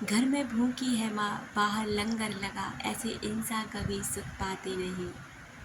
घर में भूखी है माँ, बाहर लंगर लगा, ऐसे इंसान कभी सुख पाते नहीं।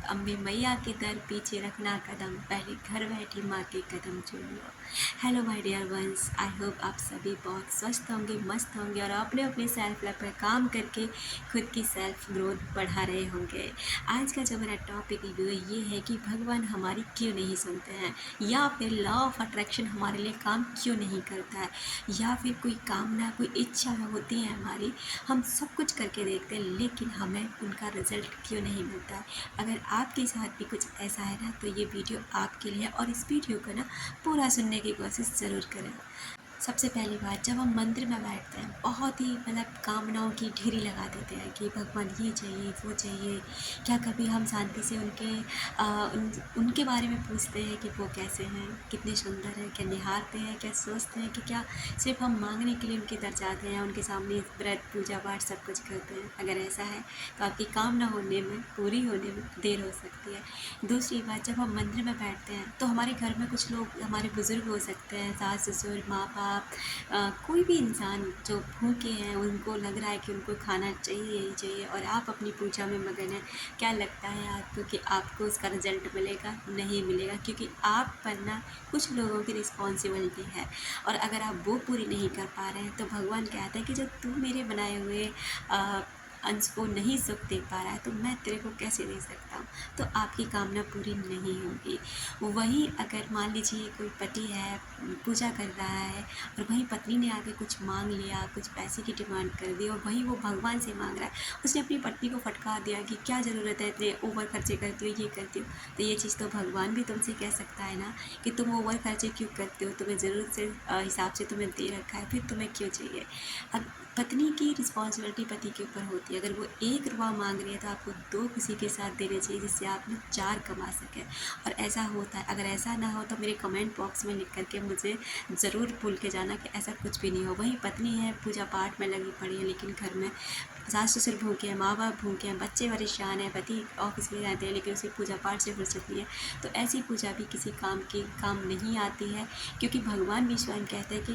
अम्बे मैया के दर पीछे रखना कदम, पहले घर बैठी माँ के कदम चूम लो। Hello my dear ones, I hope आप सभी बहुत स्वस्थ होंगे, मस्त होंगे और अपने अपने सेल्फ लव पर काम करके खुद की सेल्फ ग्रोथ बढ़ा रहे होंगे। आज का जो मेरा टॉपिक रिव्यू ये है कि भगवान हमारी क्यों नहीं सुनते हैं, या फिर लॉ ऑफ अट्रैक्शन हमारे लिए काम क्यों नहीं करता है, या फिर कोई कामना कोई इच्छा होती है हमारी, हम सब कुछ करके देखते हैं लेकिन हमें उनका रिजल्ट क्यों नहीं मिलता है। अगर आपके साथ भी कुछ ऐसा है ना तो ये वीडियो आपके लिए है और इस वीडियो को ना पूरा सुनने की कोशिश ज़रूर करें। सबसे पहली बात, जब हम मंदिर में बैठते हैं बहुत ही कामनाओं की ढेरी लगा देते हैं कि भगवान ये चाहिए वो चाहिए। क्या कभी हम शांति से उनके बारे में पूछते हैं कि वो कैसे हैं, कितने सुंदर हैं, क्या निहारते हैं, क्या सोचते हैं कि क्या सिर्फ हम मांगने के लिए उनके दर जाते हैं, उनके सामने व्रत पूजा पाठ सब कुछ करते हैं। अगर ऐसा है तो आपकी कामना होने में पूरी होने में देर हो सकती है। दूसरी बात, जब हम मंदिर में बैठते हैं तो हमारे घर में कुछ लोग हमारे बुज़ुर्ग हो सकते हैं, सास ससुर माँ बाप, कोई भी इंसान जो भूखे हैं, उनको लग रहा है कि उनको खाना चाहिए ही चाहिए और आप अपनी पूजा में मगन हैं। क्या लगता है आपको कि आपको उसका रिजल्ट मिलेगा? नहीं मिलेगा, क्योंकि आप पर ना कुछ लोगों की रिस्पॉन्सिबिलिटी है और अगर आप वो पूरी नहीं कर पा रहे हैं तो भगवान कहते हैं कि जो तू मेरे बनाए हुए अंश को नहीं सुख दे पा रहा है तो मैं तेरे को कैसे दे सकता हूँ। तो आपकी कामना पूरी नहीं होगी। वहीं अगर मान लीजिए कोई पति है, पूजा कर रहा है और वहीं पत्नी ने आके कुछ मांग लिया, कुछ पैसे की डिमांड कर दी और वहीं वो भगवान से मांग रहा है, उसने अपनी पत्नी को फटकार दिया कि क्या ज़रूरत है, इतने ओवर खर्चे करती हो, ये करती हो। तो ये चीज़ तो भगवान भी तुमसे कह सकता है ना कि तुम ओवर खर्चे क्यों करते हो, तुम्हें ज़रूरत से हिसाब से तुम्हें दे रखा है, फिर तुम्हें क्यों चाहिए। अब पत्नी की रिस्पॉन्सिबिलिटी पति के ऊपर होती है। अगर वो 1 रुपया मांग रही है तो आपको 2 किसी के साथ देने चाहिए जिससे आप ना 4 कमा सकें। और ऐसा होता है। अगर ऐसा ना हो तो मेरे कमेंट बॉक्स में लिख करके मुझे ज़रूर भूल के जाना कि ऐसा कुछ भी नहीं हो। वहीं पत्नी है पूजा पाठ में लगी पड़ी है लेकिन घर में सास ससुर भूखे हैं, माँ बाप भूखे हैं, बच्चे परेशान हैं, पति ऑफिस में जाते हैं लेकिन उसे पूजा पाठ से फुर्सत नहीं है, तो ऐसी पूजा भी किसी काम नहीं आती है। क्योंकि भगवान भी स्वयं कहते हैं कि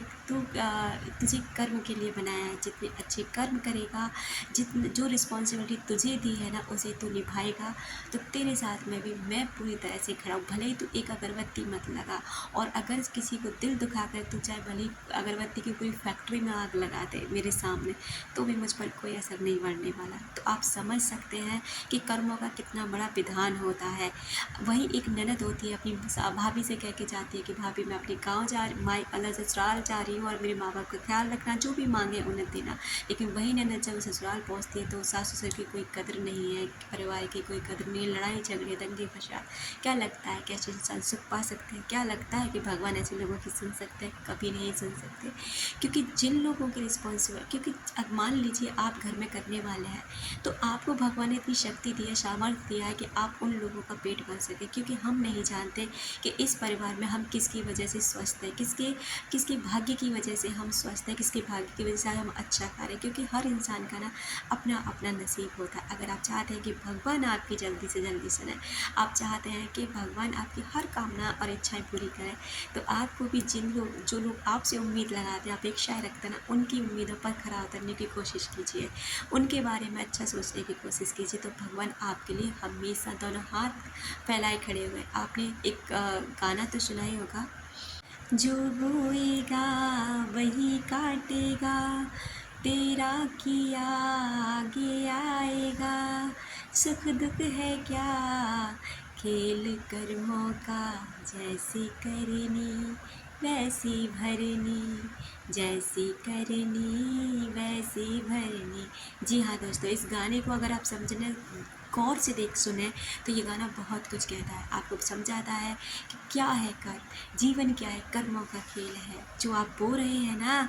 तुझे कर्म के लिए बनाया है, जितने अच्छे कर्म करेगा, जितने जो रिस्पॉन्सिबिलिटी तुझे दी है ना उसे तू निभाएगा तो तेरे साथ में भी मैं पूरी तरह से खड़ा हूँ। भले ही तू एक अगरबत्ती मत लगा, और अगर किसी को दिल दुखा कर तू चाहे भले अगरबत्ती की पूरी फैक्ट्री में आग लगा दे मेरे सामने, तो भी मुझ पर कोई असर नहीं पड़ने वाला। तो आप समझ सकते हैं कि कर्मों का कितना बड़ा विधान होता है। वहीं एक ननद होती है, अपनी भाभी से कह के जाती है कि भाभी मैं अपने गाँव माई अलग ससुराल जा रही हूँ और मेरे माँ बाप का ख्याल रखना, जो भी मांगे उन्हें देना। लेकिन वही ननद जब ससुराल पहुँचती है तो सास ससुर की कोई कदर नहीं है, परिवार की कोई कदर नहीं, लड़ाई झगड़े दंगे फसाद। क्या लगता है कि ऐसे इंसान सुख पा सकते हैं? क्या लगता है कि भगवान ऐसे लोगों की सुन सकते हैं? कभी नहीं सुन सकते। क्योंकि जिन लोगों की रिस्पॉन्सिबल, क्योंकि अब मान लीजिए आप घर में करने वाले हैं तो आपको भगवान ने इतनी शक्ति दी है, सामर्थ्य दिया है कि आप उन लोगों का पेट भर सकें। क्योंकि हम नहीं जानते कि इस परिवार में हम किसकी वजह से स्वस्थ हैं, किसके भाग्य की वजह से हम स्वस्थ हैं, किसके भाग्य की वजह से हम अच्छा करें। क्योंकि हर इंसान का ना अपना अपना नसीब होता है। अगर आप चाहते हैं कि भगवान आपकी जल्दी से जल्दी सुने, आप चाहते हैं कि भगवान आपकी हर कामना और इच्छाएं पूरी करें, तो आपको भी जो लोग आपसे उम्मीद लगाते हैं, अपेक्षाएं रखते हैं ना, उनकी उम्मीदों पर खरा उतरने की कोशिश कीजिए, उनके बारे में अच्छा सोचने की कोशिश कीजिए। तो भगवान आपके लिए हमेशा दोनों हाथ फैलाए खड़े हुए। आपने एक गाना तो सुना ही होगा, जो बोएगा वही काटेगा, तेरा किया आगे आएगा, सुख दुख है क्या खेल कर्मों का, जैसी करनी वैसी भरनी, जैसी करनी वैसी भरनी। जी हाँ दोस्तों, इस गाने को अगर आप समझने गौर से सुने तो ये गाना बहुत कुछ कहता है, आपको समझाता है कि क्या है कर्म, जीवन क्या है, कर्मों का खेल है। जो आप बो रहे हैं ना,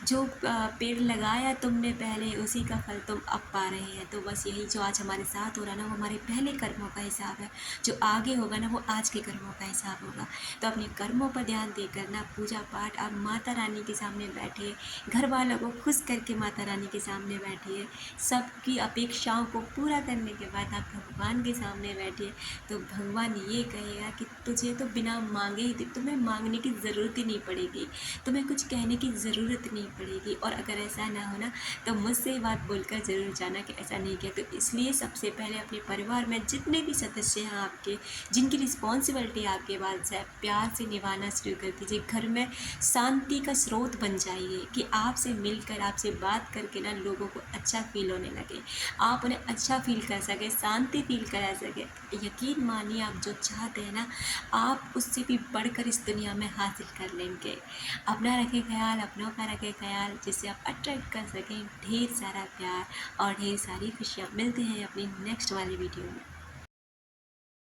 जो पेड़ लगाया तुमने पहले, उसी का फल तुम अब पा रहे हैं। तो बस यही जो आज हमारे साथ हो रहा है ना, वो हमारे पहले कर्मों का हिसाब है। जो आगे होगा ना वो आज के कर्मों का हिसाब होगा। तो अपने कर्मों पर ध्यान देकर ना पूजा पाठ, आप माता रानी के सामने बैठिए, घर वालों को खुश करके माता रानी के सामने बैठिए, सबकी अपेक्षाओं को पूरा करने के बाद साथ आप भगवान के सामने बैठिए तो भगवान ये कहेगा कि तुझे तो बिना मांगे ही तुम्हें मांगने की ज़रूरत ही नहीं पड़ेगी, तुम्हें कुछ कहने की ज़रूरत नहीं पड़ेगी। और अगर ऐसा ना हो ना तो मुझसे ये बात बोलकर ज़रूर जाना कि ऐसा नहीं किया। तो इसलिए सबसे पहले अपने परिवार में जितने भी सदस्य हैं आपके, जिनकी रिस्पॉन्सिबिलिटी आपके पास है, प्यार से निभाना शुरू कर दीजिए। घर में शांति का स्रोत बन जाइए कि आपसे मिलकर, आपसे बात करके ना लोगों को अच्छा फील होने लगे, आप उन्हें अच्छा फील कर सके, शांति फील करा सके। यकीन मानिए आप जो चाहते हैं ना आप उससे भी बढ़कर इस दुनिया में हासिल कर लेंगे। अपना रखें ख्याल, अपनों का रखें ख्याल, जिससे आप अट्रैक्ट कर सकें ढेर सारा प्यार और ढेर सारी खुशियाँ। मिलते हैं अपनी नेक्स्ट वाली वीडियो में।